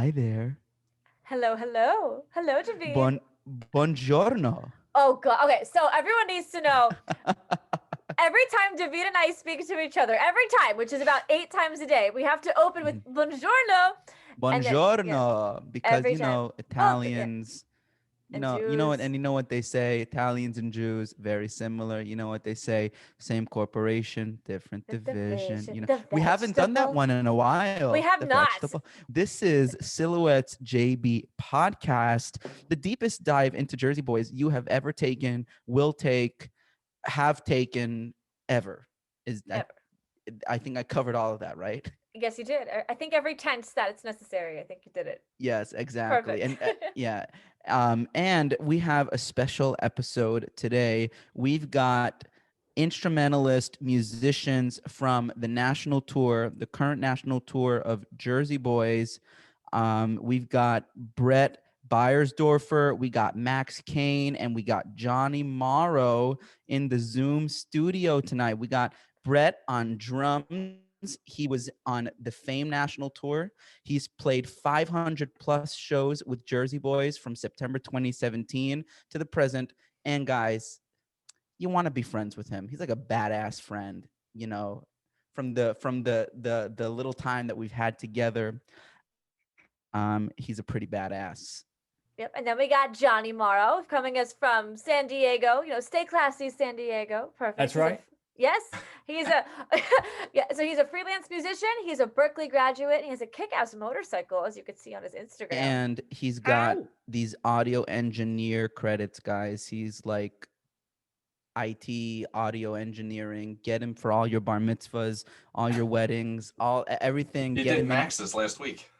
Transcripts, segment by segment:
Hi there. Hello, hello. Hello, David. Buongiorno. Oh, God. Okay, so everyone needs to know, every time David and I speak to each other, every time, which is about 8 times a day, we have to open with buongiorno. And then, Buongiorno, because every time. Well, yeah. Italians, And and Jews. you know what they say, Italians and Jews very similar. You know what they say, same corporation, different The division. division. You know, The we haven't done that vegetable. one in a while. We have The not. vegetable. This is Silhouette's JB podcast, the deepest dive into Jersey Boys you have ever taken, will take, have taken ever. Is I, Ever. I think I covered all of that, right? Yes, you did. I think every tense that it's necessary. I think you did it. Yes, exactly. Perfect. And yeah. And we have a special episode today. We've got instrumentalist musicians from the national tour, the current national tour of Jersey Boys. We've got Brett Beiersdorfer, we got Max Caine, and we got Jonny Morrow in the Zoom studio tonight. We got Brett on drums. He was on the Fame National Tour. He's played 500 plus shows with Jersey Boys from September 2017 to the present. And guys, you want to be friends with him. He's like a badass friend, from the little time that we've had together. He's a pretty badass. Yep. And then we got Jonny Morrow coming us from San Diego. Stay classy, San Diego. Perfect. That's right. Yes, he's a So he's a freelance musician. He's a Berkeley graduate. And he has a kick-ass motorcycle, as you could see on his Instagram. And he's got these audio engineer credits, guys. He's like IT, audio engineering. Get him for all your bar mitzvahs, all your weddings, everything. He did Max's last week.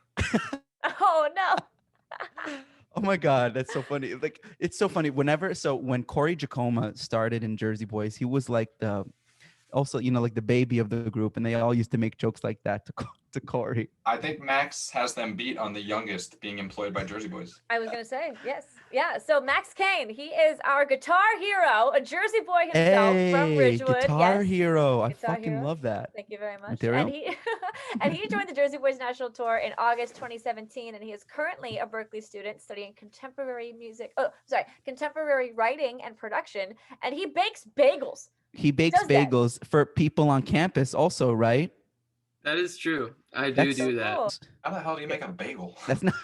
Oh no. Oh my God, that's so funny. Like, it's so funny. When Corey Jacoma started in Jersey Boys, he was like like the baby of the group, and they all used to make jokes like that to Corey. I think Max has them beat on the youngest being employed by Jersey Boys. I was gonna say, yes. Yeah, so Max Caine, he is our guitar hero, a Jersey boy himself from Ridgewood. Guitar hero. I Guitar fucking hero. love that. Thank you very much. Material? And he joined the Jersey Boys National Tour in August 2017, and he is currently a Berkeley student studying contemporary writing and production, and he bakes bagels. He bakes bagels for people on campus also, right? That is true. I do that. Cool. How the hell do you make a bagel? That's not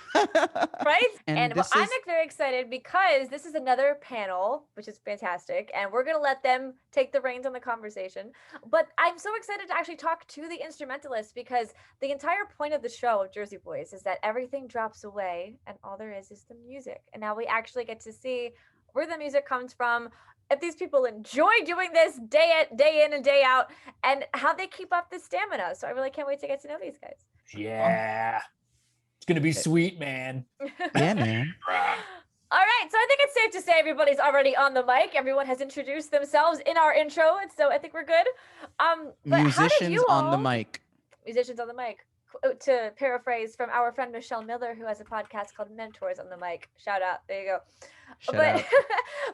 right. And I'm very excited because this is another panel, which is fantastic, and we're gonna let them take the reins on the conversation. But I'm so excited to actually talk to the instrumentalists, because the entire point of the show of Jersey Boys is that everything drops away and all there is the music. And now we actually get to see where the music comes from, if these people enjoy doing this day in and day out, and how they keep up the stamina. So I really can't wait to get to know these guys. Yeah. It's going to be sweet, man. Yeah, man. All right. So I think it's safe to say everybody's already on the mic. Everyone has introduced themselves in our intro. And so I think we're good. But musicians on the mic. Musicians on the mic. To paraphrase from our friend Michelle Miller, who has a podcast called Mentors on the Mic. Shout out. There you go.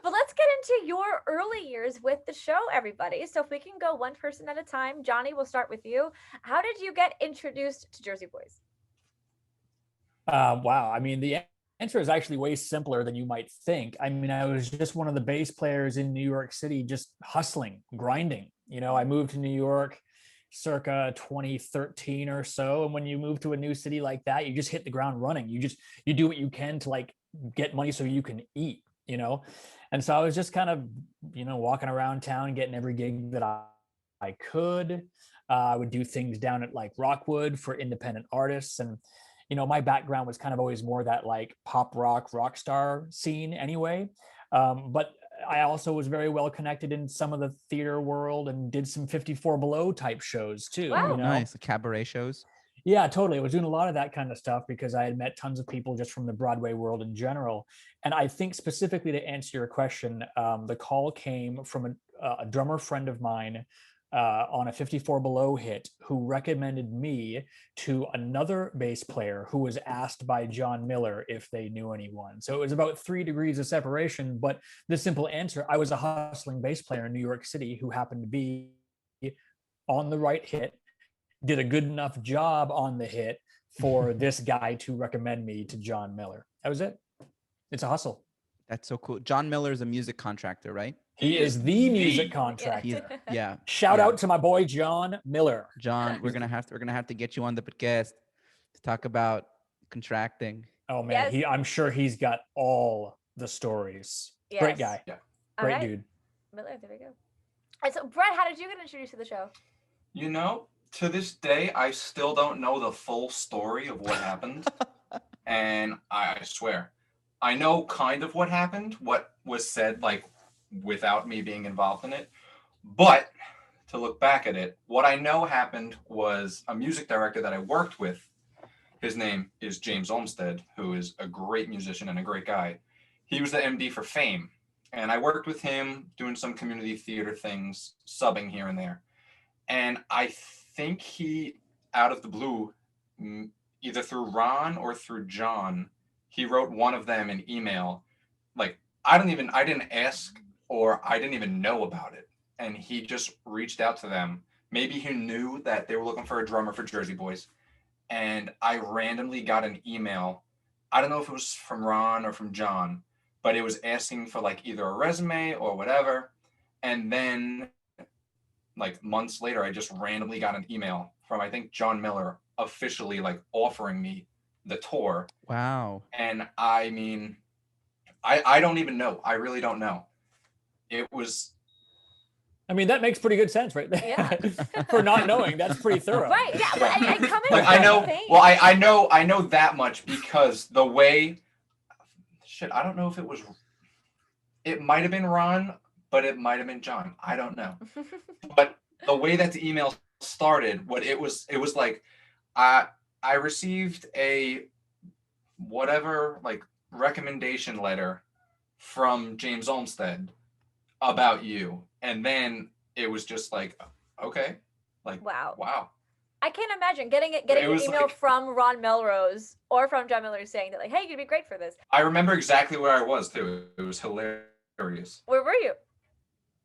But let's get into your early years with the show, everybody. So if we can go one person at a time. Jonny, we'll start with you. How did you get introduced to Jersey Boys? Wow. I mean, the answer is actually way simpler than you might think. I mean, I was just one of the bass players in New York City, just hustling, grinding. I moved to New York circa 2013 or so. And when you move to a new city like that, you just hit the ground running. You do what you can to like get money so you can eat, And so I was just kind of, walking around town, getting every gig that I could. I would do things down at like Rockwood for independent artists. And, my background was kind of always more that like pop rock star scene anyway. But I also was very well connected in some of the theater world and did some 54 Below type shows too. Wow. Nice. Cabaret shows. Yeah, totally. I was doing a lot of that kind of stuff because I had met tons of people just from the Broadway world in general. And I think specifically to answer your question, the call came from a drummer friend of mine on a 54 Below hit who recommended me to another bass player who was asked by John Miller if they knew anyone. So it was about 3 degrees of separation, but the simple answer, I was a hustling bass player in New York City who happened to be on the right hit, did a good enough job on the hit for this guy to recommend me to John Miller. That was it. It's a hustle. That's so cool. John Miller is a music contractor, right? He is the music contractor. Yeah. Shout out to my boy John Miller. John, we're gonna have to get you on the podcast to talk about contracting. Oh man, Yes. I'm sure he's got all the stories. Yes. Great guy. Yeah. Great dude. Miller, there we go. And so, Brett, how did you get introduced to the show? You know, to this day, I still don't know the full story of what happened. And I swear, I know kind of what happened, what was said, like, without me being involved in it. But to look back at it, what I know happened was a music director that I worked with. His name is James Olmsted, who is a great musician and a great guy. He was the MD for Fame. And I worked with him doing some community theater things, subbing here and there. And I think he, out of the blue, either through Ron or through John, he wrote one of them an email. Like, I didn't ask, or I didn't even know about it. And he just reached out to them. Maybe he knew that they were looking for a drummer for Jersey Boys. And I randomly got an email. I don't know if it was from Ron or from John, but it was asking for like either a resume or whatever. And then like months later, I just randomly got an email from, I think, John Miller officially like offering me the tour. Wow. And I mean, I don't even know. I really don't know. It was. I mean, that makes pretty good sense, right? Yeah. For not knowing, that's pretty thorough. Right. Yeah. I come in. Like, I know. Well, I know that much because the way. Shit, I don't know if it was. It might have been Ron, but it might have been John. I don't know. But the way that the email started, it was like, I received a whatever like recommendation letter from James Olmsted about you, and then it was just like, okay, like wow. I can't imagine getting an email from Ron Melrose or from John Miller saying that, like, hey, you'd be great for this. I remember exactly where I was too. It was hilarious. Where were you?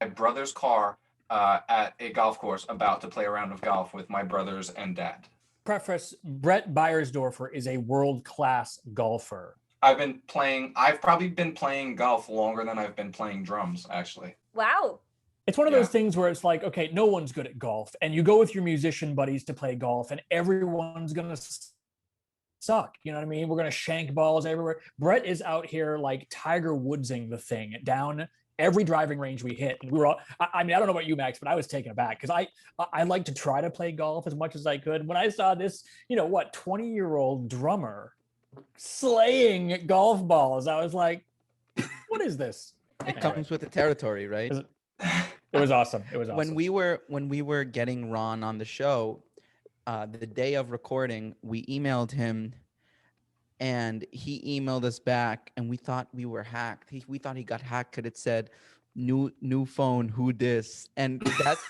My brother's car at a golf course, about to play a round of golf with my brothers and dad. Preface: Brett Beiersdorfer is a world-class golfer. I've probably been playing golf longer than I've been playing drums, actually. Wow. It's one of those things where it's like, okay, no one's good at golf, and you go with your musician buddies to play golf, and everyone's gonna suck. You know what I mean? We're gonna shank balls everywhere. Brett is out here like Tiger Woodsing the thing down every driving range we hit. And we were all, I mean, I don't know about you, Max, but I was taken aback because I like to try to play golf as much as I could. When I saw this, 20-year-old drummer slaying golf balls, I was like, what is this? It comes with the territory, right? It was awesome. It was awesome. When we were getting Ron on the show, the day of recording, we emailed him, and he emailed us back, and we thought we were hacked. We thought he got hacked because it said new phone, who dis? And that's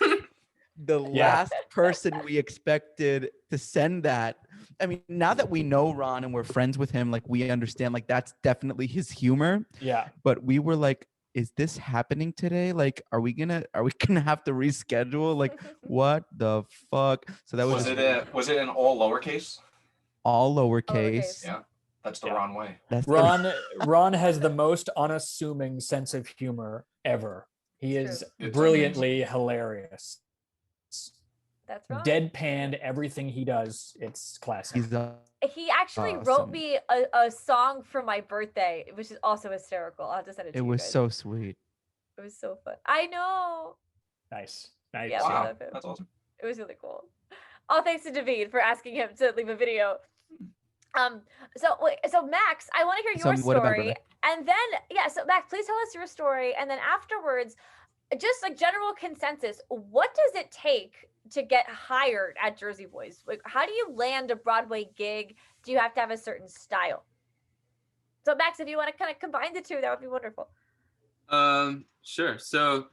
the last person we expected to send that. I mean, now that we know Ron and we're friends with him, like, we understand, like, that's definitely his humor. Yeah. But we were like, is this happening today? Like, are we gonna have to reschedule? Like, what the fuck? So that was it in all lowercase? All lowercase. Yeah, that's the Ron way. Ron has the most unassuming sense of humor ever. He is brilliantly hilarious. That's right. Deadpanned everything he does. It's classic. He actually wrote me a song for my birthday, which is also hysterical. I'll have to send it to you. It was so sweet. It was so fun. I know. Nice. Yeah, wow, that's awesome. It was really cool. All thanks to David for asking him to leave a video. So Max, I want to hear your story. And then, so Max, please tell us your story. And then afterwards, just like general consensus, what does it take to get hired at Jersey Boys? Like, how do you land a Broadway gig? Do you have to have a certain style? So Max, if you want to kind of combine the two, that would be wonderful. Sure. So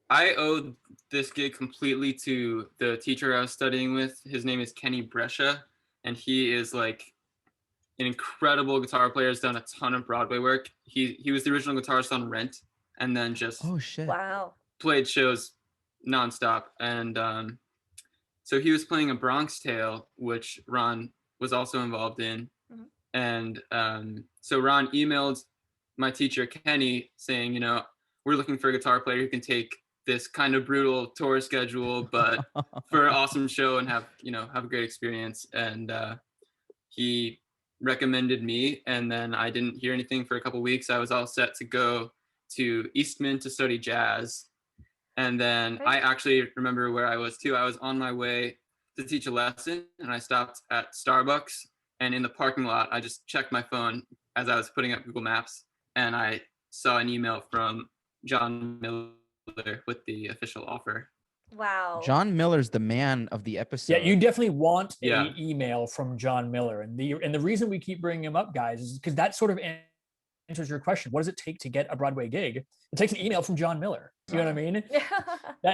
I owe this gig completely to the teacher I was studying with. His name is Kenny Brescia, and he is like an incredible guitar player. Has done a ton of Broadway work. He was the original guitarist on Rent, and then just played shows nonstop. And so he was playing A Bronx Tale, which Ron was also involved in. Mhm. And so Ron emailed my teacher, Kenny, saying, we're looking for a guitar player who can take this kind of brutal tour schedule, but for an awesome show and have a great experience. And he recommended me, and then I didn't hear anything for a couple weeks. I was all set to go to Eastman to study jazz. And then I actually remember where I was too. I was on my way to teach a lesson, and I stopped at Starbucks, and in the parking lot, I just checked my phone as I was putting up Google Maps, and I saw an email from John Miller with the official offer. Wow. John Miller's the man of the episode. Yeah, you definitely want an email from John Miller. And the reason we keep bringing him up, guys, is because that sort of answers your question. What does it take to get a Broadway gig? It takes an email from John Miller. You know what I mean?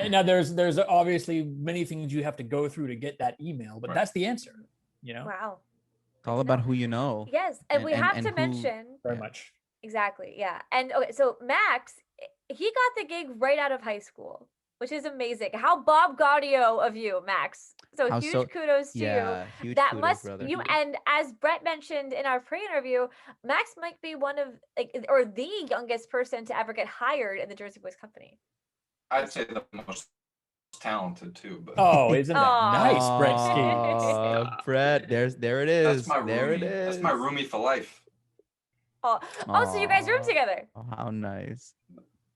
Now, there's obviously many things you have to go through to get that email, but that's the answer, Wow. It's all about who you know. Yes, and we have to mention. Very much. Exactly, yeah. And okay, so Max, he got the gig right out of high school, which is amazing. How Bob Gaudio of you, Max. So huge kudos to you. Huge that kudos, must brother. you and as Brett mentioned in our pre-interview, Max might be one of or the youngest person to ever get hired in the Jersey Boys company. I'd say the most talented too, but isn't that nice, Brett Stevens? Brett, there it is. That's my there roomie. it is. That's my roomie for life. So you guys room together. Oh, how nice.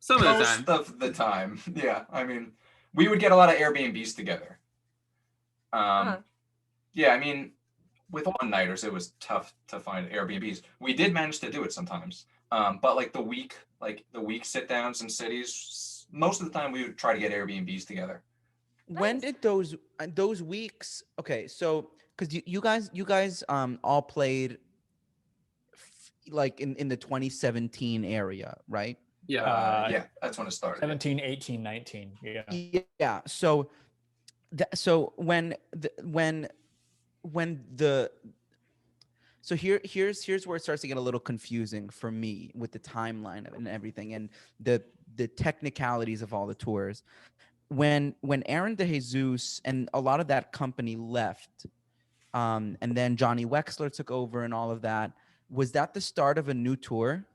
Most of the time. Yeah. I mean, we would get a lot of Airbnbs together. Yeah, I mean, with one-nighters, it was tough to find Airbnbs. We did manage to do it sometimes. But like the week sit-downs in cities, most of the time we would try to get Airbnbs together. When did those weeks? Okay, so because you guys all played like in the 2017 area, right? Yeah. Yeah, that's when it started. 17, 18, 19. Yeah. Yeah. So when here's where it starts to get a little confusing for me with the timeline and everything and the technicalities of all the tours. When Aaron DeJesus and a lot of that company left, and then Johnny Wexler took over and all of that, was that the start of a new tour?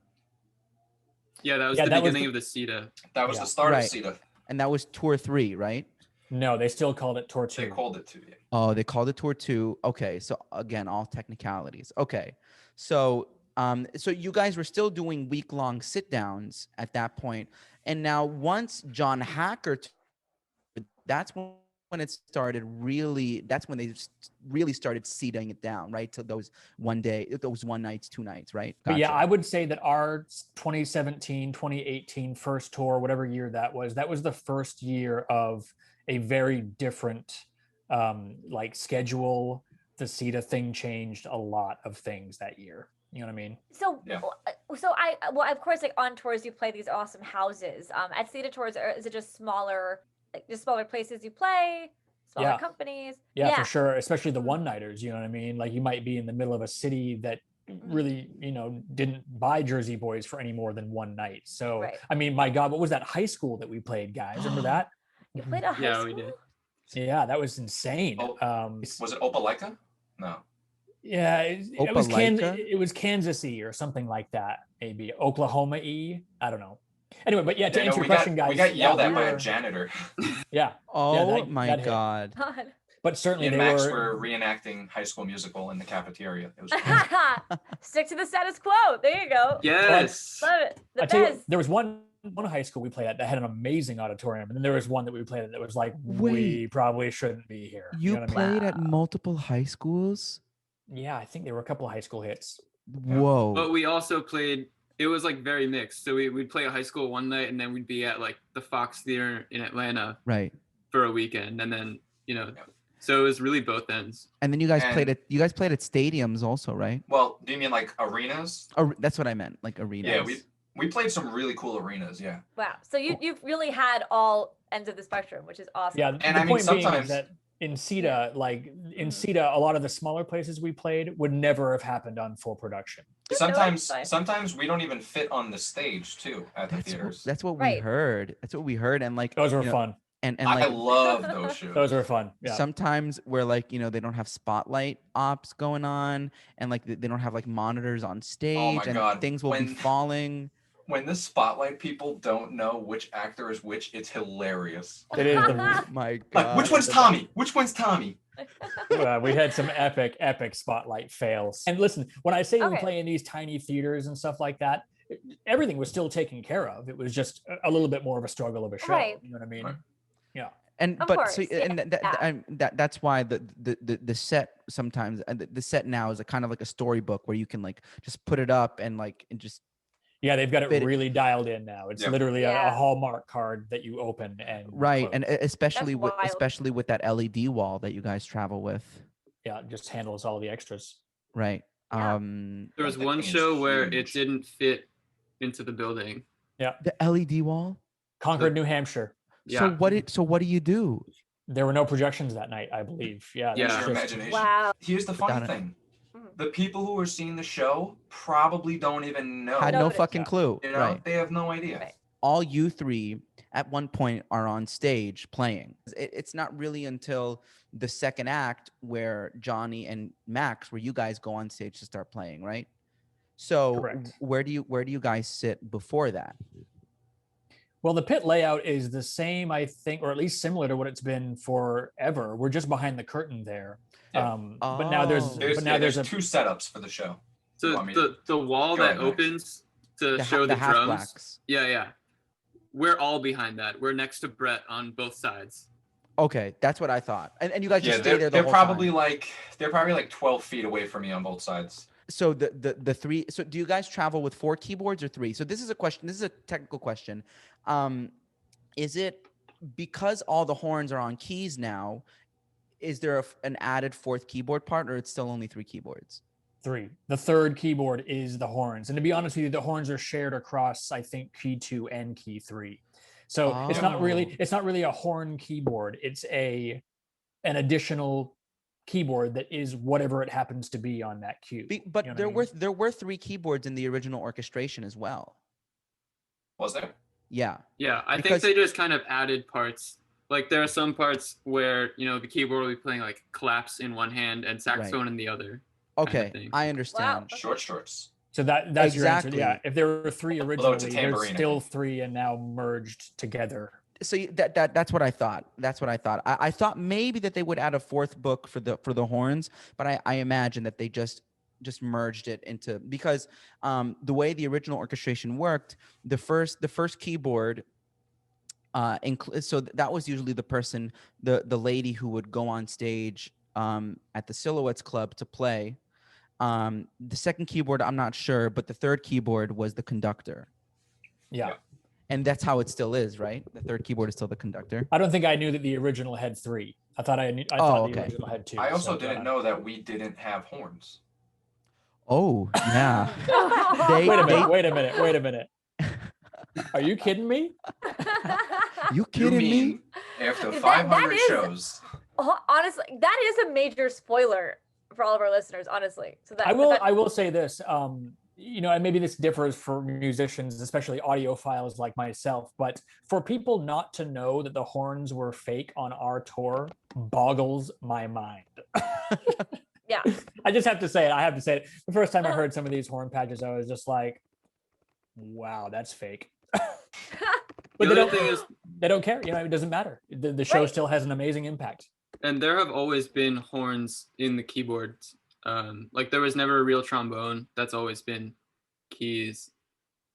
Yeah, that was the beginning of the CETA. That was the start of CETA. And that was tour 3, right? No, they still called it tour 2. They called it 2, yeah. Oh, they called it tour 2. Okay, so again, all technicalities. Okay, so you guys were still doing week-long sit-downs at that point, and now once John Hacker, that's when it started really. That's when they really started seeding it down, right? To those one nights, 2 nights, right? Gotcha. But yeah, I would say that our 2017, 2018 first tour, whatever year that was the first year of a very different schedule. The CETA thing changed a lot of things that year. You know what I mean? So, of course, like on tours, you play these awesome houses. At CETA tours, is it just smaller places you play, smaller companies? Yeah, for sure. Especially the one-nighters, you know what I mean? Like you might be in the middle of a city that really, didn't buy Jersey Boys for any more than one night. So, I mean, my God, what was that high school that we played, guys? Remember that? You played a high school? Yeah, we did. Yeah, that was insane. Was it Opelika? No. Yeah, it was Kansas-y or something like that, maybe Oklahoma-y. I don't know. Anyway, but to answer your question, guys, we got yelled at by a janitor. Yeah. Oh my God. But certainly Max were reenacting High School Musical in the cafeteria. It was stick to the status quo. There you go. Yes. Love it. I tell you, there was one high school we played at that had an amazing auditorium, and then there was one that we played at that was like, we probably shouldn't be here. You know played at multiple high schools? Yeah, I think there were a couple of high school hits. Whoa. But we also played, it was like very mixed. So we'd play a high school one night, and then we'd be at like the Fox Theater in Atlanta for a weekend. And then, so it was really both ends. And then you guys played at stadiums also, right? Well, do you mean like arenas? That's what I meant, like arenas. Yeah, we played some really cool arenas, yeah. Wow. So you've really had all ends of the spectrum, which is awesome. Yeah, and I mean sometimes that in CETA, CETA, a lot of the smaller places we played would never have happened on full production. Sometimes we don't even fit on the stage too at the theaters. That's what we heard. That's what we heard, and like those were fun. and I like love those shows. Those are fun. Yeah. sometimes where like they don't have spotlight ops going on, and like they don't have like monitors on stage, and God. things will be falling. When the spotlight people don't know which actor is which, it's hilarious. It is Oh the my god! Like, which one's Tommy? Which one's Tommy? we had some epic spotlight fails. And listen, when I say we Okay. play in these tiny theaters and stuff like that, everything was still taken care of. It was just a little bit more of a struggle of a show. Right. You know what I mean? Right. Yeah. And Of but course, so and yeah. that's why the set sometimes the set now is a kind of like a storybook where you can like just put it up and like and just Yeah, they've got it Fit it- really dialed in now. It's Yep. literally Yeah. a Hallmark card that you open and right, close. and especially That's with wild. especially with that LED wall that you guys travel with, yeah, it just handles all the extras. right? Yeah. There was That one thing is show where it huge. didn't fit into the building. The LED wall. Concord, New Hampshire. Yeah. So what do you do? There were no projections that night, I believe. Yeah. Yeah. that's Use your just- imagination. Wow. Here's the Without funny it. thing. Mhm. The people who are seeing the show probably don't even know. Had no Notice. fucking clue, You know, right? they have no idea. Right. All you three at one point are on stage playing. It's not really until the second act where Johnny and Max, where you guys go on stage to start playing, right? So Correct. where do you guys sit before that? Well, the pit layout is the same, I think, or at least similar to what it's been forever. We're just behind the curtain there. Yeah. But now there's Oh. There's a two setups for the show. So want me to- the wall Go that ahead, Max. opens to The show the half drums. blacks. Yeah. We're all behind that. We're next to Brett on both sides. Okay, that's what I thought. And you guys Yeah, just stay there the they're whole probably time. like 12 feet away from me on both sides. So the three. So do you guys travel with 4 keyboards or 3? So this is a question. This is a technical question. Is it because all the horns are on keys now? Is there an added 4th keyboard part, or it's still only 3 keyboards? 3. The third keyboard is the horns. And to be honest with you, the horns are shared across, I think, key 2 and key 3. So it's not really a horn keyboard. It's an additional keyboard that is whatever it happens to be on that cue. But You know what I there mean? there were 3 keyboards in the original orchestration as well. Was there? Yeah. Yeah, I Because- think they just kind of added parts. Like there are some parts where, the keyboard will be playing like claps in one hand and saxophone in the other. Okay, thing. I understand. Short shorts. So that's your answer. Exactly. Yeah. If there were 3 Although originally, it's a there's tambourine, I still think. 3 and now merged together. So that's what I thought. That's what I thought. I thought maybe that they would add a 4th book for the horns, but I imagine that they just merged it into, because the way the original orchestration worked, the first keyboard so that was usually the person, the lady who would go on stage at the Silhouettes Club to play. The second keyboard, I'm not sure, but the third keyboard was the conductor. Yeah. Yeah. And that's how it still is, right? The third keyboard is still the conductor. I don't think I knew that the original had 3. I thought the okay. original had 2. I also so, didn't know that we didn't have horns. Oh, yeah. Wait a minute. Are you kidding me? You kidding me? mean after That 500 is- shows? Honestly, that is a major spoiler for all of our listeners, honestly. So that I will say this, and maybe this differs for musicians, especially audiophiles like myself, but for people not to know that the horns were fake on our tour boggles my mind. Yeah. I just have to say it. I have to say it. The first time I heard some of these horn patches, I was just like, wow, that's fake. But The other thing is, they don't care. It doesn't matter. The show Right. still has an amazing impact. and there have always been horns in the keyboards. Like there was never a real trombone. That's always been keys.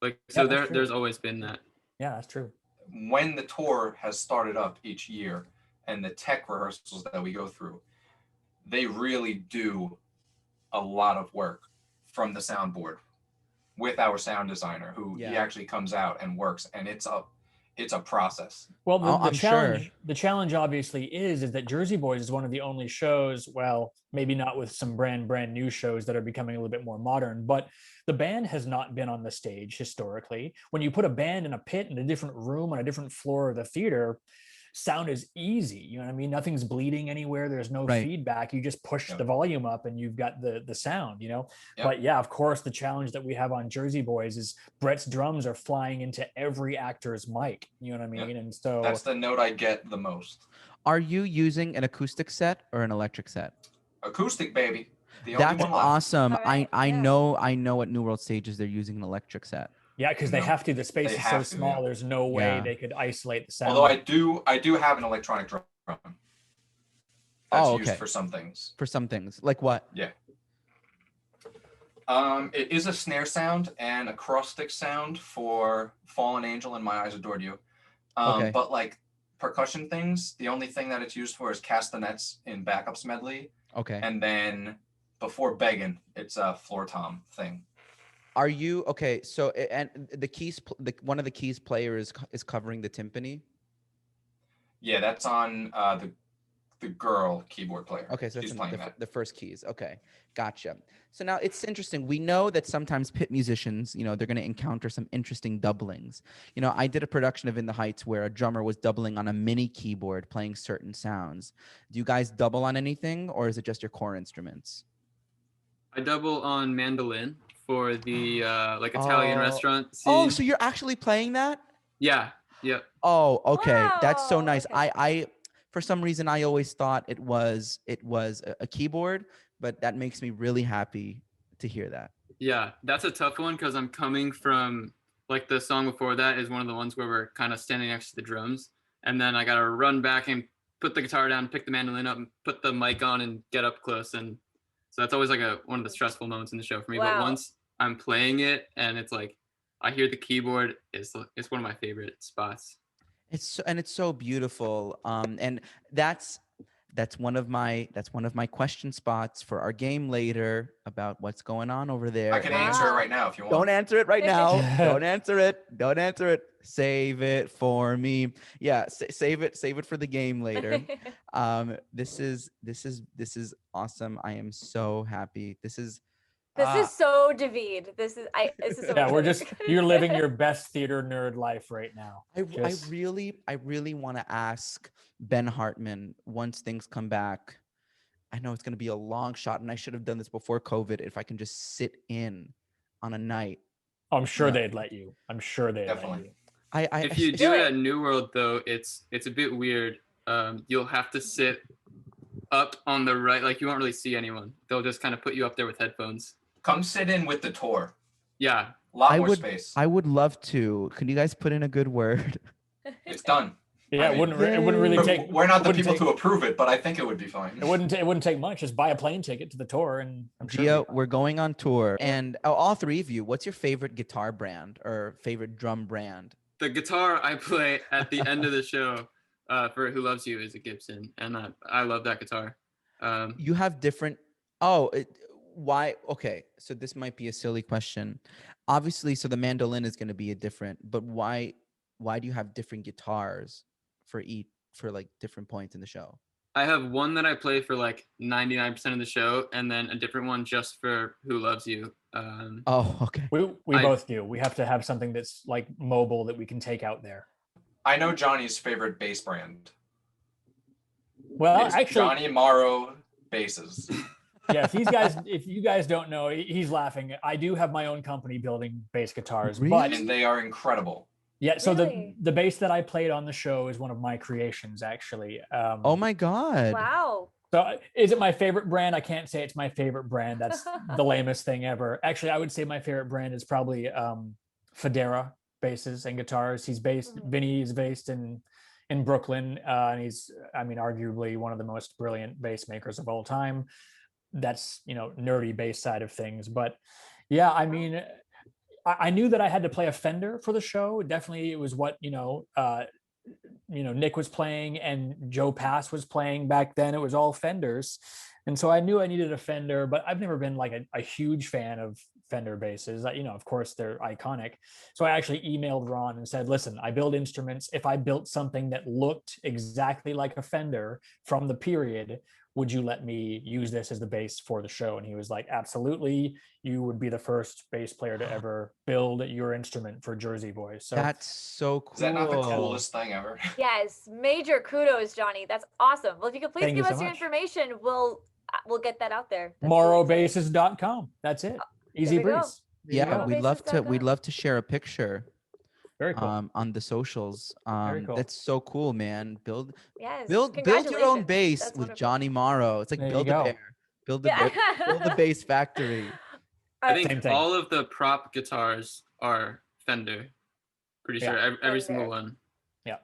Like so, Yeah, that's true. there's always been that. Yeah, that's true. When the tour has started up each year and the tech rehearsals that we go through, they really do a lot of work from the soundboard with our sound designer, who he Yeah. actually comes out and works, and it's a process. Well, the I'm challenge, sure. the challenge obviously is that Jersey Boys is one of the only shows. Well, maybe not with some brand new shows that are becoming a little bit more modern, but the band has not been on the stage historically. When you put a band in a pit in a different room on a different floor of the theater, sound is easy. You know what I mean? Nothing's bleeding anywhere. There's no Right. feedback. You just push the volume up and you've got the sound, you know? Yep. But yeah, of course, the challenge that we have on Jersey Boys is Brett's drums are flying into every actor's mic. You know what I mean? Yep. And so That's the note I get the most. Are you using an acoustic set or an electric set? Acoustic, baby. The only That's one left. awesome. All right, I yeah. know at New World Stages they're using an electric set. yeah, because they No, have to. The space they is so have to, small. yeah. There's no way Yeah. they could isolate the sound. Although I do have an electronic drum. That's Oh, used okay. for some things. For some things. Like what? Yeah. It is a snare sound and acrostic sound for Fallen Angel and My Eyes Adored You. Okay. But like percussion things, the only thing that it's used for is castanets in Backups Medley. Okay. And then before Beggin', it's a floor tom thing. Are you okay? So and the keys, one of the keys player is covering the timpani. Yeah, that's on the girl keyboard player. Okay, so she's that's playing that. the first keys. Okay, gotcha. So now it's interesting. We know that sometimes pit musicians, you know, they're going to encounter some interesting doublings. You know, I did a production of In the Heights where a drummer was doubling on a mini keyboard playing certain sounds. Do you guys double on anything, or is it just your core instruments? I double on mandolin for the like Italian restaurant scene. Oh, so you're actually playing that? Yeah. Yep. Oh, okay. That's so Wow, nice. okay. I for some reason I always thought it was a keyboard, but that makes me really happy to hear that. Yeah, that's a tough one because I'm coming from like the song before that is one of the ones where we're kind of standing next to the drums, and then I gotta run back and put the guitar down, pick the mandolin up, and put the mic on and get up close. And so that's always like one of the stressful moments in the show for me. Wow. But once I'm playing it and it's like I hear the keyboard, it's one of my favorite spots. It's so beautiful. And that's one of my question spots for our game later about what's going on over there. I can answer it right now if you want. Don't answer it right now. Don't answer it. Don't answer it. Save it for me. Yeah, save it for the game later. This is awesome. I am so happy. This is so David. This is so yeah, exciting. you're living your best theater nerd life right now. I really want to ask Ben Hartman once things come back. I know it's going to be a long shot, and I should have done this before COVID. If I can just sit in on a night, I'm sure they'd let you. I'm sure they'd let you. If you do it at New World, though, it's a bit weird. You'll have to sit up on the right, like you won't really see anyone. They'll just kind of put you up there with headphones. Come sit in with the tour. Yeah. A lot more space. I would love to. Can you guys put in a good word? It's done. Yeah, it wouldn't really take. We're not the people to approve it, but I think it would be fine. It wouldn't take much. Just buy a plane ticket to the tour, and I'm sure. Gio, we're going on tour, and all three of you. What's your favorite guitar brand or favorite drum brand? The guitar I play at the end of the show for Who Loves You is a Gibson, and I love that guitar. You have different. Why? Okay, so this might be a silly question. Obviously, so the mandolin is going to be a different, but why do you have different guitars for like different points in the show? I have one that I play for like 99% of the show, and then a different one just for Who Loves You. Okay. We both do. We have to have something that's like mobile that we can take out there. I know Johnny's favorite bass brand. Well, It's actually, Jonny Morrow basses. yeah, if you guys don't know, he's laughing. I do have my own company building bass guitars, but And they are incredible. yeah. So Really? the bass that I played on the show is one of my creations, actually. Oh my God. Wow. So is it my favorite brand? I can't say it's my favorite brand. That's the lamest thing ever. Actually, I would say my favorite brand is probably Federa basses and guitars. Vinny is based in Brooklyn, and he's, I mean, arguably one of the most brilliant bass makers of all time. That's, nerdy bass side of things. But yeah, I mean, I knew that I had to play a Fender for the show. Definitely it was what, Nick was playing and Joe Pass was playing back then. It was all Fenders. And so I knew I needed a Fender, but I've never been like a huge fan of Fender basses. You know, of course, they're iconic. So I actually emailed Ron and said, listen, I build instruments. If I built something that looked exactly like a Fender from the period, would you let me use this as the bass for the show? And he was like, absolutely. You would be the first bass player to ever build your instrument for Jersey Boys. So that's so cool. Is that not the coolest thing ever? Yes, major kudos, Jonny. That's awesome. Well, if you could please Thank give you us so your much. information, we'll get that out there. That's morrowbases.com. That's it. Easy we go. breeze. There you Yeah, go. we'd love to share a picture Very cool. on the socials. Very cool. That's so cool, man. Build Yes, your own congratulations. bass That's with wonderful. Jonny Morrow. It's like There you build a go. bear. Build the bass factory. I Same think thing. all of the prop guitars are Fender. Pretty sure every single one. Yeah.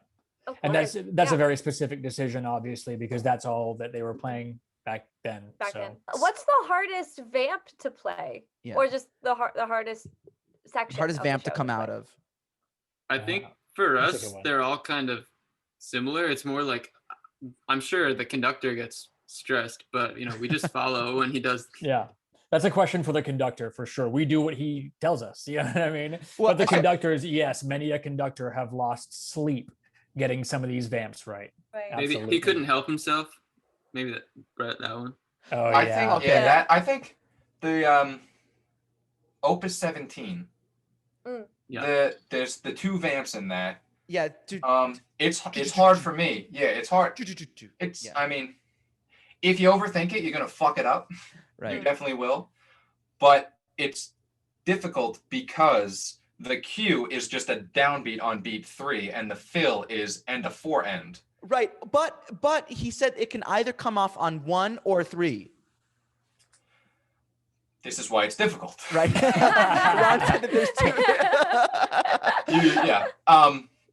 Of And course. that's a very specific decision, obviously, because that's all that they were playing back then. Then. What's the hardest vamp to play? Yeah. Or just the hardest section? Hardest of the vamp to show come out play? of. I think for that's a us, good one. they're all kind of similar. It's more like, I'm sure the conductor gets stressed, but you know, we just follow when he does. Yeah. That's a question for the conductor for sure. We do what he tells us. You know what I mean? Well, but the conductors, yes, many a conductor have lost sleep getting some of these vamps right. Right. Maybe Absolutely. he couldn't help himself. Maybe that one. Oh, I yeah. think that I think the Opus 17. Yeah. There's the two vamps in that. Yeah. It's hard for me. Yeah, it's hard. It's I mean, if you overthink it, you're gonna fuck it up. Right. You definitely will. But it's difficult because the cue is just a downbeat on beat 3, and the fill is and a 4 end. Right, but he said it can either come off on 1 or 3. This is why it's difficult. Right. Ron said that there's 2. Yeah.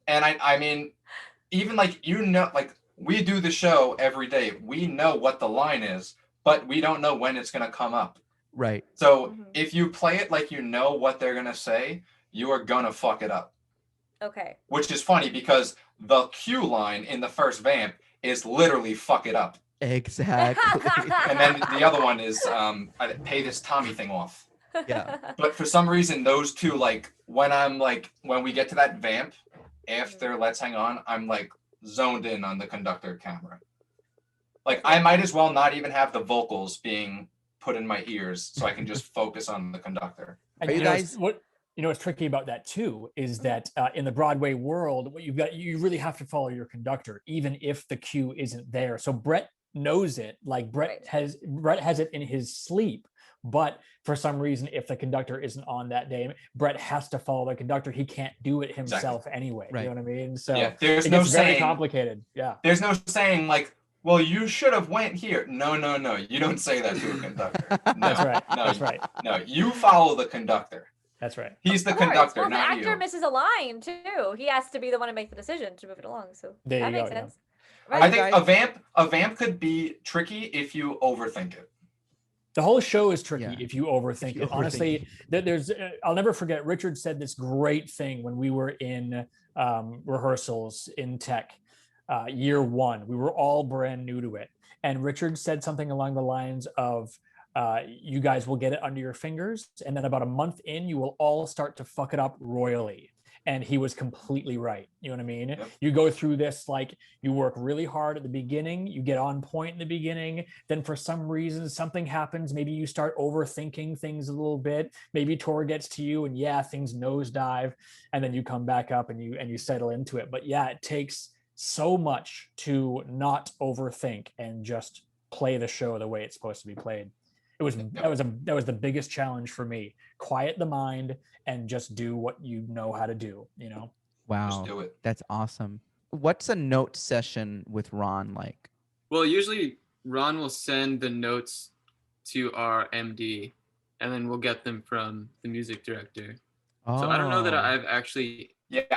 And I mean, even like we do the show every day. We know what the line is, but we don't know when it's gonna come up. Right. So if you play it like you know what they're gonna say, you are gonna fuck it up. Okay. Which is funny because the cue line in the first vamp is literally "fuck it up." Exactly. And then the other one is I pay this Tommy thing off. Yeah. But for some reason, those two, like when we get to that vamp after Let's Hang On, I'm like zoned in on the conductor camera. Like I might as well not even have the vocals being put in my ears so I can just focus on the conductor. And you guys, what's tricky about that too is that in the Broadway world, what you really have to follow your conductor, even if the cue isn't there. So Brett knows it, like Brett has it in his sleep, but for some reason, if the conductor isn't on that day, Brett has to follow the conductor. He can't do it himself anyway. Right. You know what I mean? So yeah, there's it no gets very saying complicated. Yeah. There's no saying like, well, you should have went here. No. You don't say that to a conductor. No, That's right. No, That's right. No, you follow the conductor. That's right. He's the Of course. conductor, Well, not the actor you. misses a line too. He has to be the one to make the decision to move it along. So There that you makes go, sense. I Right. think a vamp could be tricky if you overthink it. The whole show is tricky Yeah. if you overthink it. Honestly, there's I'll never forget. Richard said this great thing when we were in rehearsals in tech, year 1. We were all brand new to it, and Richard said something along the lines of, "You guys will get it under your fingers, and then about a month in, you will all start to fuck it up royally." And he was completely right. You know what I mean? Yep. You go through this, like you work really hard at the beginning, you get on point in the beginning, then for some reason something happens, maybe you start overthinking things a little bit, maybe Tor gets to you and things nosedive, and then you come back up and you settle into it. But it takes so much to not overthink and just play the show the way it's supposed to be played. That was the biggest challenge for me. Quiet the mind and just do what you know how to do, you know? Wow. Just do it. That's awesome. What's a note session with Ron like? Well, usually Ron will send the notes to our MD, and then we'll get them from the music director. Oh. So I don't know that I've actually,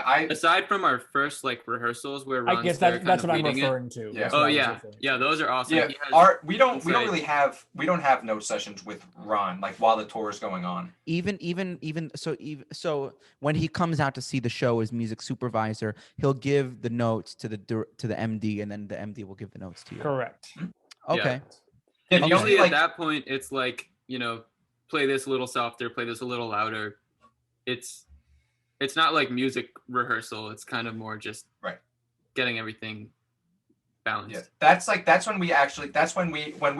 aside from our first rehearsals where Ron's I guess there that's what I'm leading it. referring to. Yeah. That's what Oh I was yeah, referring to. yeah, those are awesome. Yeah, He has we don't insight. really have note sessions with Ron like while the tour is going on. So when he comes out to see the show as music supervisor, he'll give the notes to the MD, and then the MD will give the notes to you. Correct. Okay. Yeah, the Usually only at that point, it's like, play this a little softer, play this a little louder. It's not like music rehearsal. It's kind of more just getting everything balanced. Yeah, that's when we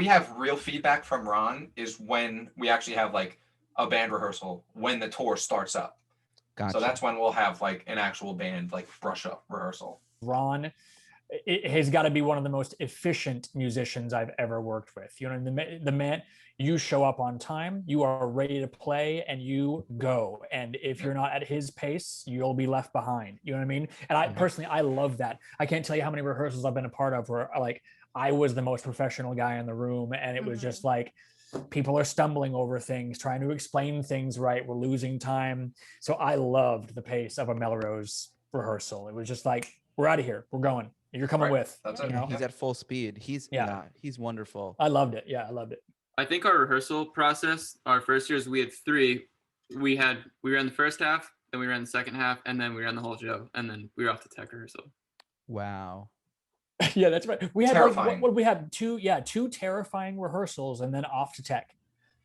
have real feedback from Ron is when we actually have like a band rehearsal when the tour starts up. Gotcha. So that's when we'll have like an actual band like brush up rehearsal. Ron has got to be one of the most efficient musicians I've ever worked with. You know, the man, you show up on time, you are ready to play, and you go. And if you're not at his pace, you'll be left behind. You know what I mean? And I personally, I love that. I can't tell you how many rehearsals I've been a part of where like I was the most professional guy in the room, and it was just like people are stumbling over things, trying to explain things right. We're losing time. So I loved the pace of a Melrose rehearsal. It was just like, we're out of here. We're going. You're coming with. That's you know? He's at full speed. He's wonderful. I loved it. Yeah, I loved it. I think our rehearsal process, our first years, we had 3. We ran the first half, then we ran the second half, and then we ran the whole show, and then we were off to tech rehearsal. Wow. Yeah, that's right. We had terrifying. what we had two terrifying rehearsals and then off to tech.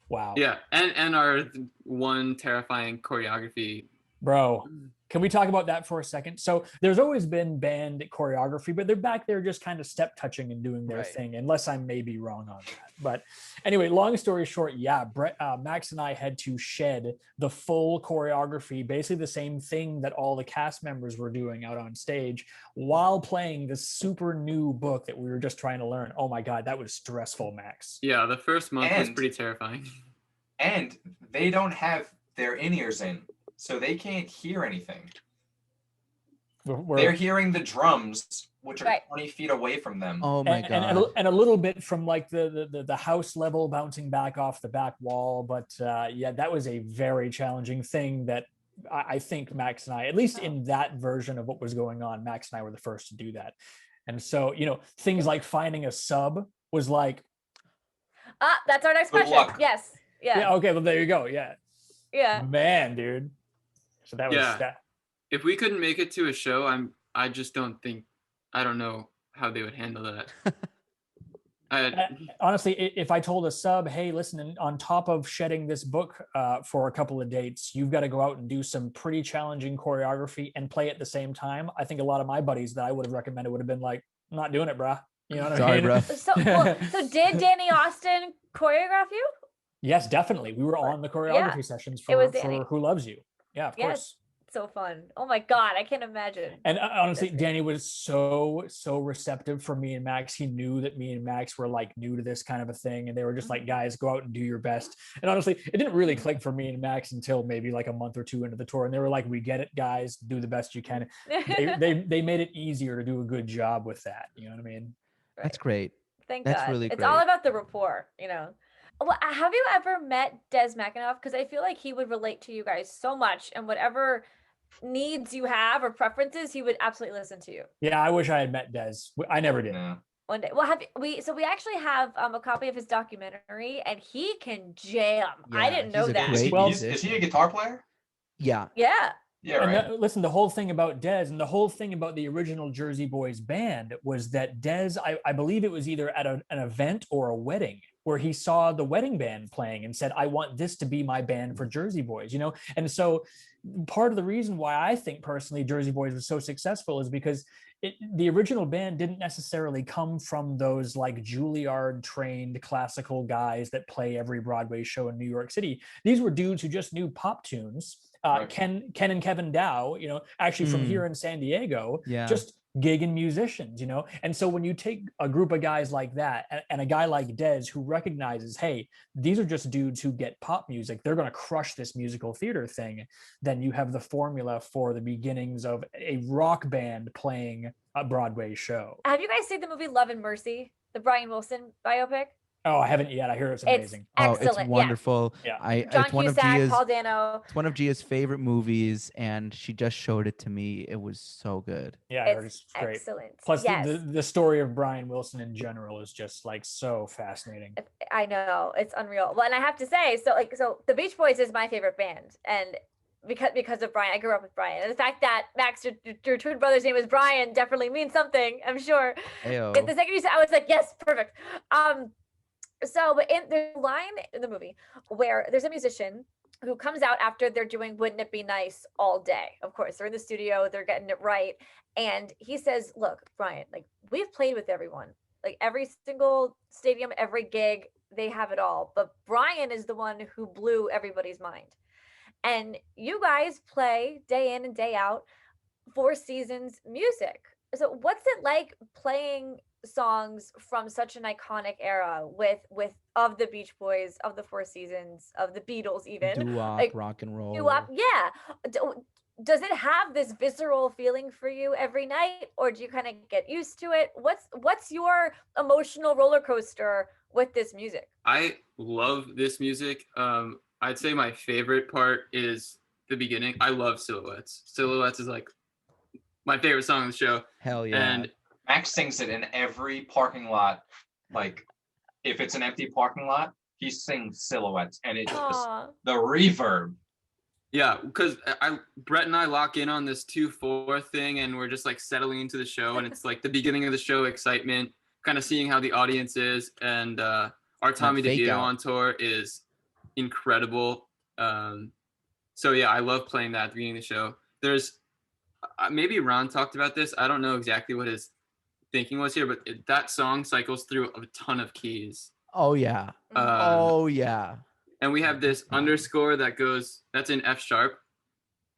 Wow. Yeah, and our one terrifying choreography. Bro, can we talk about that for a second? So there's always been band choreography, but they're back there just kind of step touching and doing their thing, unless I may be wrong on that. But anyway, long story short, yeah, Max and I had to shed the full choreography, basically the same thing that all the cast members were doing out on stage while playing this super new book that we were just trying to learn. Oh my God, that was stressful, Max. Yeah, the first month was pretty terrifying. And they don't have their in-ears in. So they can't hear anything. They're hearing the drums, which are 20 feet away from them. Oh my God. And a little bit from like the house level bouncing back off the back wall. But yeah, that was a very challenging thing that I think Max and I, at least in that version of what was going on, Max and I were the first to do that. And so, you know, things like finding a sub was like. That's our next question. Luck. Yes. Yeah. Okay. Well, there you go. Yeah. Yeah. Man, dude. So that was that. If we couldn't make it to a show, I don't know how they would handle that. Honestly, if I told a sub, hey, listen, on top of shedding this book for a couple of dates, you've got to go out and do some pretty challenging choreography and play at the same time. I think a lot of my buddies that I would have recommended would have been like, I'm not doing it, bruh. You know what I mean? Bruh. So did Danny Austin choreograph you? Yes, definitely. We were on the choreography sessions for Who Loves You. Yeah, of course. So fun. Oh my God, I can't imagine. And honestly, Danny was so receptive for me and Max. He knew that me and Max were like new to this kind of a thing, and they were just like, guys, go out and do your best. And honestly, it didn't really click for me and Max until maybe like a month or two into the tour, and they were like, we get it, guys, do the best you can. They made it easier to do a good job with that. You know what I mean? That's great. Thank That's God. really it's great. all about the rapport, you know. Well, have you ever met Des McAnuff? Because I feel like he would relate to you guys so much, and whatever needs you have or preferences, he would absolutely listen to you. Yeah, I wish I had met Des. I never did. Yeah. One day. Well, we actually have a copy of his documentary, and he can jam. Yeah, I didn't know that. Is he a guitar player? Yeah. Yeah. Yeah, right. And listen, the whole thing about Des and the whole thing about the original Jersey Boys band was that Des, I believe it was either at an event or a wedding where he saw the wedding band playing and said, I want this to be my band for Jersey Boys, you know? And so part of the reason why I think personally Jersey Boys was so successful is because the original band didn't necessarily come from those like Juilliard trained classical guys that play every Broadway show in New York City. These were dudes who just knew pop tunes. Ken and Kevin Dow, you know, actually from here in San Diego, just gigging musicians, you know? And so when you take a group of guys like that and a guy like Des who recognizes, hey, these are just dudes who get pop music, they're going to crush this musical theater thing, then you have the formula for the beginnings of a rock band playing a Broadway show. Have you guys seen the movie Love and Mercy, the Brian Wilson biopic? Oh, I haven't yet. I hear it's amazing. Excellent. It's wonderful. Yeah. John It's one Cusack, of Gia's, Paul Dano. It's one of Gia's favorite movies, and she just showed it to me. It was so good. Yeah, It's great. excellent. Plus, the story of Brian Wilson in general is just like so fascinating. I know, it's unreal. Well, and I have to say, so the Beach Boys is my favorite band, and because of Brian, I grew up with Brian, and the fact that Max, your twin brother's name is Brian, definitely means something. I'm sure. Ayo. The second you said, I was like, yes, perfect. So, but there's a line in the movie where there's a musician who comes out after they're doing Wouldn't It Be Nice all day. Of course, they're in the studio, they're getting it right. And he says, look, Brian, like, we've played with everyone, like every single stadium, every gig, they have it all. But Brian is the one who blew everybody's mind. And you guys play day in and day out Four Seasons music. So what's it like playing songs from such an iconic era with of the Beach Boys, of the Four Seasons, of the Beatles, even Doo-wop, like rock and roll. doo-wop? Yeah. Does it have this visceral feeling for you every night, or do you kind of get used to it? What's your emotional roller coaster with this music? I love this music. I'd say my favorite part is the beginning. I love Silhouettes. Silhouettes is like my favorite song on the show. Hell yeah. And Max sings it in every parking lot. Like, if it's an empty parking lot, he sings Silhouettes, and it's just the reverb. Yeah, because Brett and I lock in on this 2/4 thing, and we're just like settling into the show, and it's like the beginning of the show, excitement, kind of seeing how the audience is, and our Tommy DeVito on tour is incredible. So yeah, I love playing that at the beginning of the show. There's maybe Ron talked about this. I don't know exactly what his thinking was here, but that song cycles through a ton of keys. Oh yeah. Oh yeah. And we have this underscore that's in F sharp,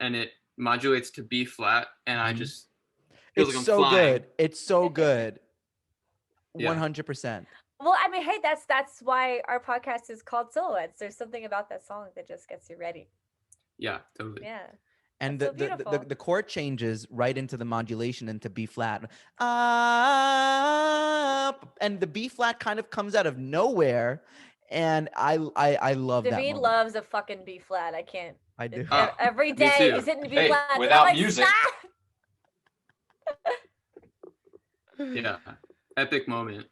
and it modulates to B flat, and I just it's like so good. It's so good. 100%. Well, I mean, hey, that's why our podcast is called Silhouettes. There's something about that song that just gets you ready. Yeah, totally. Yeah. And the chord changes right into the modulation into B flat. And the B flat kind of comes out of nowhere. And I love that. David loves a fucking B flat. I can't. I do. Every day he's hitting B flat. Without music. Yeah. Epic moment.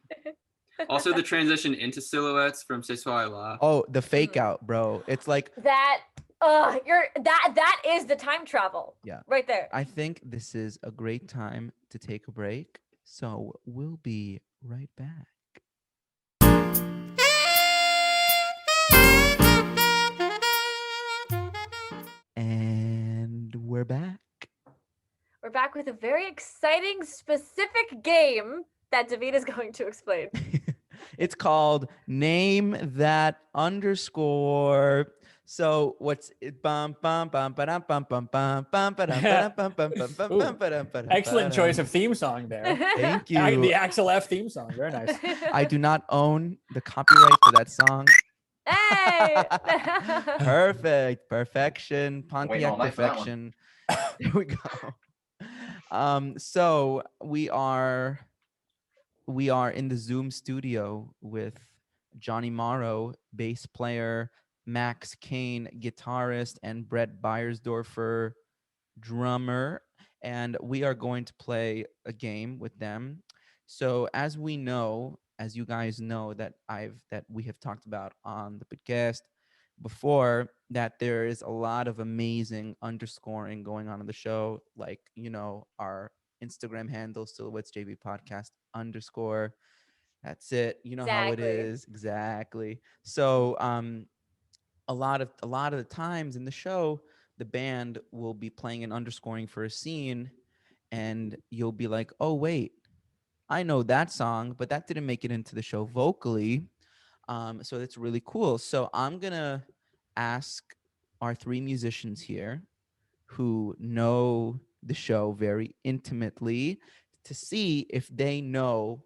Also the transition into Silhouettes from Ce Soir Là. Oh, the fake out, bro. It's like that. That is the time travel. Yeah. Right there. I think this is a great time to take a break. So we'll be right back. And we're back. We're back with a very exciting, specific game that David is going to explain. It's called Name That Underscore. So what's it? Excellent choice of theme song there. Thank you. The Axel F theme song. Very nice. I do not own the copyright to that song. Hey! Perfect. Perfection. Pontiac perfection. There we go. So we are in the Zoom studio with Jonny Morrow, bass player, Max Caine, guitarist, and Brett Beiersdorfer, drummer. And we are going to play a game with them. So as you guys know that we have talked about on the podcast before, that there is a lot of amazing underscoring going on in the show. Like, our Instagram handle, Silhouettes JB Podcast _ That's it. You know how it is. Exactly. So a lot of the times in the show, the band will be playing and underscoring for a scene, and you'll be like, oh wait, I know that song, but that didn't make it into the show vocally. So it's really cool. So I'm gonna ask our three musicians here who know the show very intimately to see if they know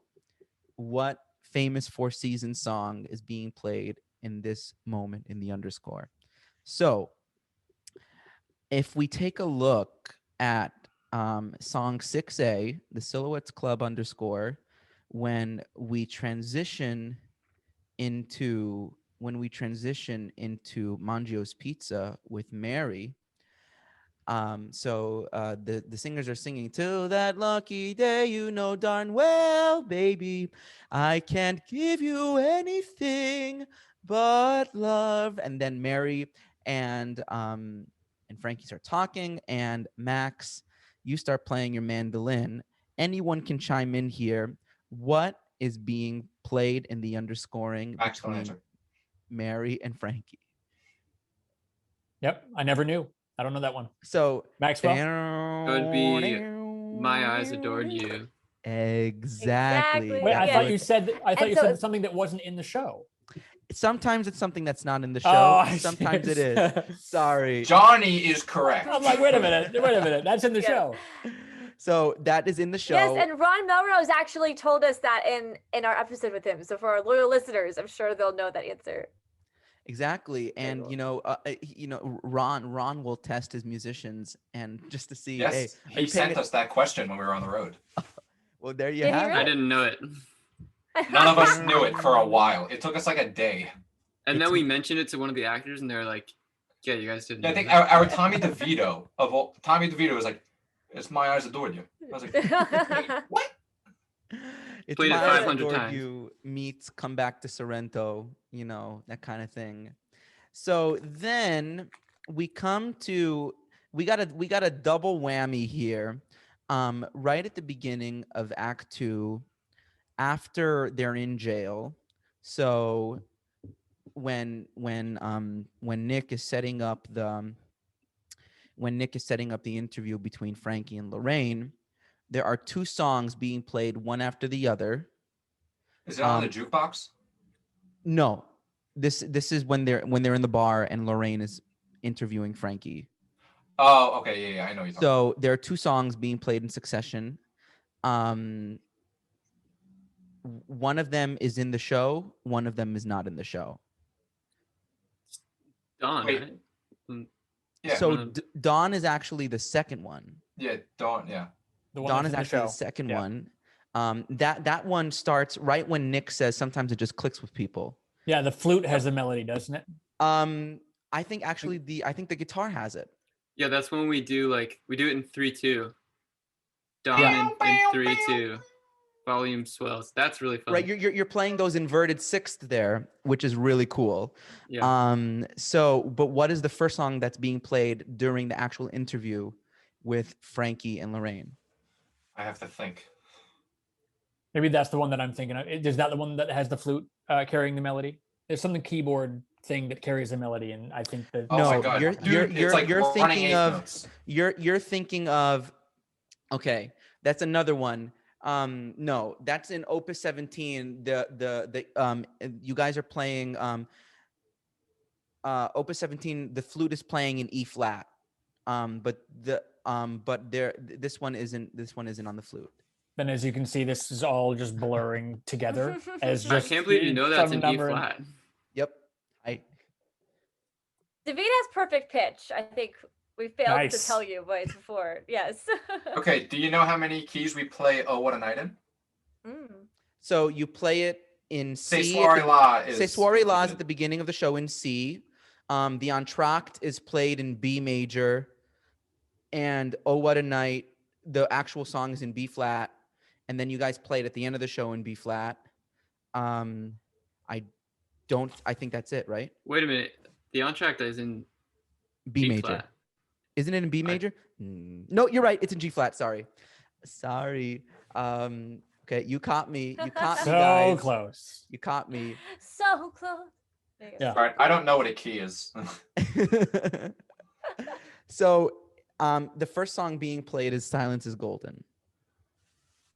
what famous Four Seasons song is being played in this moment in the underscore. So if we take a look at song 6A, the Silhouettes Club underscore, when we transition into Mangio's Pizza with Mary, so the singers are singing, till that lucky day, you know darn well, baby, I can't give you anything but love. And then Mary and Frankie start talking, and Max, you start playing your mandolin. Anyone can chime in here. What is being played in the underscoring Max Caine between Mary and Frankie? Yep, I never knew. I don't know that one. So Maxwell? It would be My Eyes Adored You. Exactly. Wait, I Yeah. thought you said so said something that wasn't in the show. Sometimes it's something that's not in the show. Oh, I see. Sometimes it is. Sorry. Johnny is correct. I'm like, wait a minute. That's in the show. So that is in the show. Yes, and Ron Melrose actually told us that in our episode with him. So for our loyal listeners, I'm sure they'll know that answer. Exactly. And Ron will test his musicians and just to see. Yes, hey, he sent us that question when we were on the road. Well, there you Did he have really? I didn't know it. None of us knew it for a while. It took us like a day. And then we mentioned it to one of the actors, and they're like, "Yeah, you guys didn't." I think our Tommy DeVito was like, "It's My Eyes Adored You." I was like, "Wait, what?" It's Played it My Eyes 500 Adored times. You meets Come Back to Sorrento, that kind of thing. So then we got a double whammy here. Right at the beginning of Act 2, after they're in jail. So when Nick is setting up the interview between Frankie and Lorraine, there are two songs being played one after the other. Is it on the jukebox? No. This is when they're in the bar and Lorraine is interviewing Frankie. Oh, okay, yeah, I know you're talking. So there are two songs being played in succession. One of them is in the show. One of them is not in the show. Dawn, Wait. right? Yeah. So Dawn is actually the second one. Yeah, Dawn. Yeah. The one Dawn that's is in actually the show. second Yeah. one. That one starts right when Nick says sometimes it just clicks with people. Yeah, the flute has the melody, doesn't it? I think actually the guitar has it. Yeah, that's when we do it in 3/2. Dawn in 3/2. Volume swells. That's really fun. Right, you're playing those inverted sixth there, which is really cool. Yeah. But what is the first song that's being played during the actual interview with Frankie and Lorraine? I have to think. Maybe that's the one that I'm thinking of. Is that the one that has the flute carrying the melody? There's some keyboard thing that carries the melody, and I think that. Oh my God. You're thinking of notes. you're thinking of. Okay, that's another one. No, that's in Opus 17. You guys are playing Opus 17. The flute is playing in E flat. This one isn't on the flute. Then, as you can see, this is all just blurring together. As just I can't believe you know that's some in E number- flat. Yep. David has perfect pitch. I think we failed to Nice. tell you boys before. Yes. Okay, do you know how many keys we play Oh What a Night in? So you play it in C. Say Soiree La is... Say Soiree La is at the beginning of the show in C. The entr'acte is played in B major. And Oh What a Night, the actual song is in B flat. And then you guys play it at the end of the show in B flat. I think that's it, right? Wait a minute. The entr'acte is in B major. flat. Isn't it in B major? No, you're right. It's in G flat. Sorry. Okay, you caught me. You caught me, So guys. close. You caught me. So close. There you go. Yeah. All right, I don't know what a key is. So, the first song being played is "Silence Is Golden."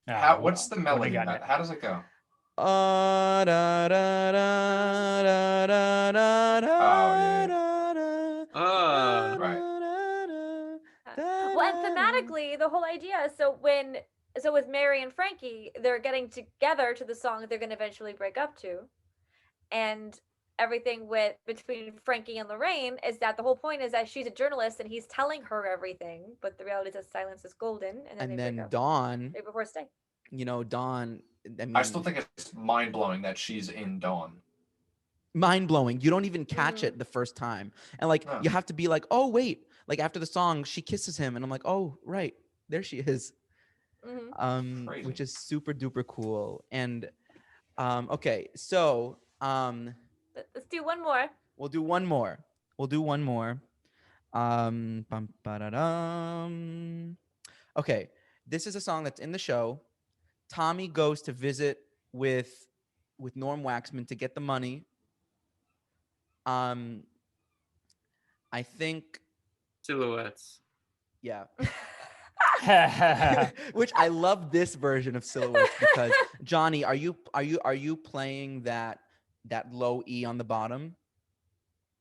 What's the melody? How does it go? Well, and thematically, the whole idea. So with Mary and Frankie, they're getting together to the song they're going to eventually break up to, and everything between Frankie and Lorraine is that the whole point is that she's a journalist and he's telling her everything, but the reality is that silence is golden, and then Dawn. right before stay. Dawn. I still think it's mind blowing that she's in Dawn. Mind blowing. You don't even catch it the first time, and you have to be like, oh wait. Like after the song, she kisses him, and I'm like, oh right, there she is. Mm-hmm. Which is super duper cool. And okay, so let's do one more. We'll do one more. Okay, this is a song that's in the show. Tommy goes to visit with with Norm Waxman to get the money. I think Silhouettes. Yeah. Which I love this version of Silhouettes because Jonny, are you playing that low E on the bottom?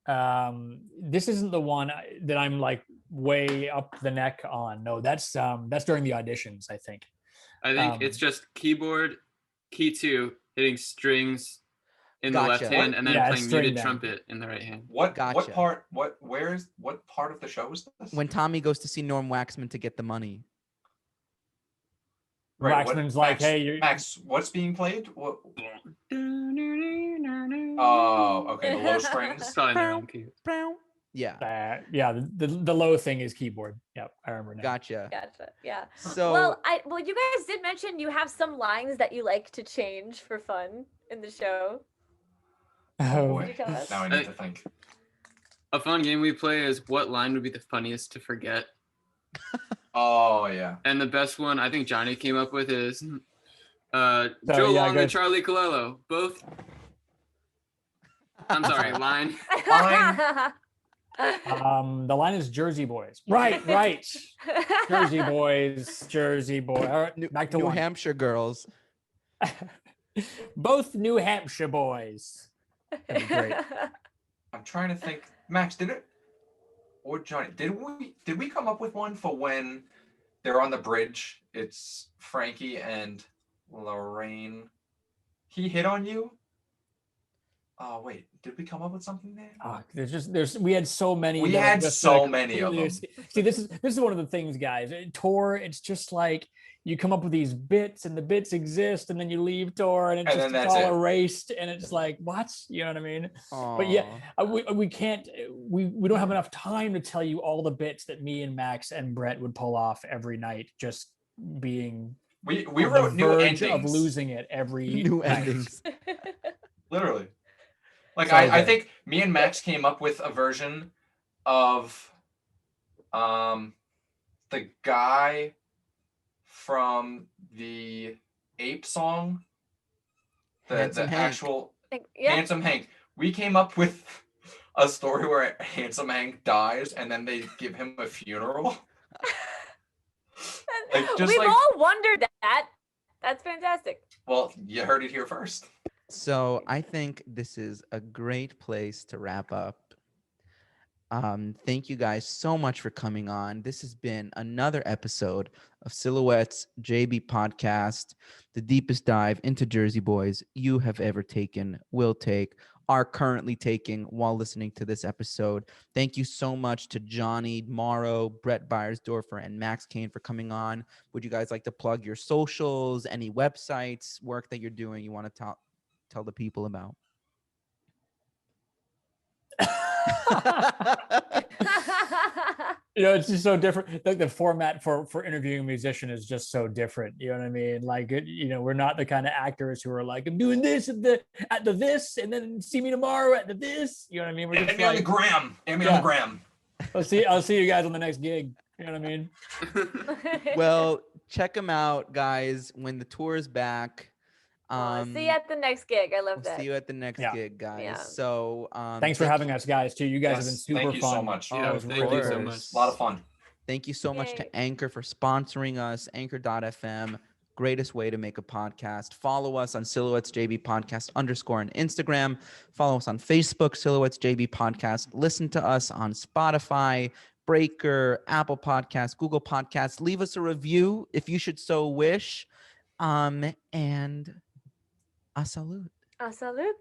This isn't the one that I'm like way up the neck on. No, that's during the auditions, I think. I think it's just keyboard, key 2, hitting strings in the left hand, and then playing muted trumpet in the right hand. What part of the show is this? When Tommy goes to see Norm Waxman to get the money. Right, Waxman's Max, hey, Max, what's being played? What? Oh, okay, the low strings. Yeah. The low thing is keyboard. Yep, I remember now. Gotcha. Yeah. So well, you guys did mention you have some lines that you like to change for fun in the show. Oh boy. Could you tell us? Now I need to think. A fun game we play is what line would be the funniest to forget. Oh yeah. And the best one I think Jonny came up with is Joe Long and Charlie Colello. Both. I'm sorry, line. The line is Jersey Boys. Right. Jersey Boy. All right, back to New one. Hampshire girls. Both New Hampshire boys. That'd be great. I'm trying to think. Max, or Jonny, did we come up with one for when they're on the bridge? It's Frankie and Lorraine. He hit on you? Oh wait, did we come up with something there? We had so many. We had so many of them. See, this is one of the things, guys. Tour, it's just like you come up with these bits, and the bits exist, and then you leave tour, and it's all erased, and it's like, what? You know what I mean? Aww. But yeah, we can't. We don't have enough time to tell you all the bits that me and Max and Brett would pull off every night, just being. We wrote new endings of losing it every new night. endings. Literally. Like I think me and Max came up with a version of the guy from the Ape song, the actual Handsome Hank. We came up with a story where Handsome Hank dies and then they give him a funeral. We've all wondered that. That's fantastic. Well, you heard it here first. So I think this is a great place to wrap up. Thank you guys so much for coming on. This has been another episode of Silhouettes JB Podcast, the deepest dive into Jersey Boys you have ever taken, will take, are currently taking while listening to this episode. Thank you so much to Jonny Morrow, Brett Beiersdorfer, and Max Caine for coming on. Would you guys like to plug your socials, any websites, work that you're doing you want to tell the people about? It's just so different. Like the format for interviewing a musician is just so different. You know what I mean? Like, we're not the kind of actors who are like, I'm doing this at the this, and then see me tomorrow at the this. You know what I mean? We're just on the gram. On the gram. I'll see you guys on the next gig. You know what I mean? Well, check them out, guys, when the tour is back. See you at the next gig. I love that. See you at the next gig, guys. Yeah. So thanks for having us, guys, too. You guys have been super fun. Thank you so much. Yeah, thank you so much. A lot of fun. Thank you so much to Anchor for sponsoring us. Anchor.fm, greatest way to make a podcast. Follow us on Silhouettes JB Podcast _ on Instagram. Follow us on Facebook, Silhouettes JB Podcast. Listen to us on Spotify, Breaker, Apple Podcasts, Google Podcasts. Leave us a review if you should so wish. And a salute. A salute.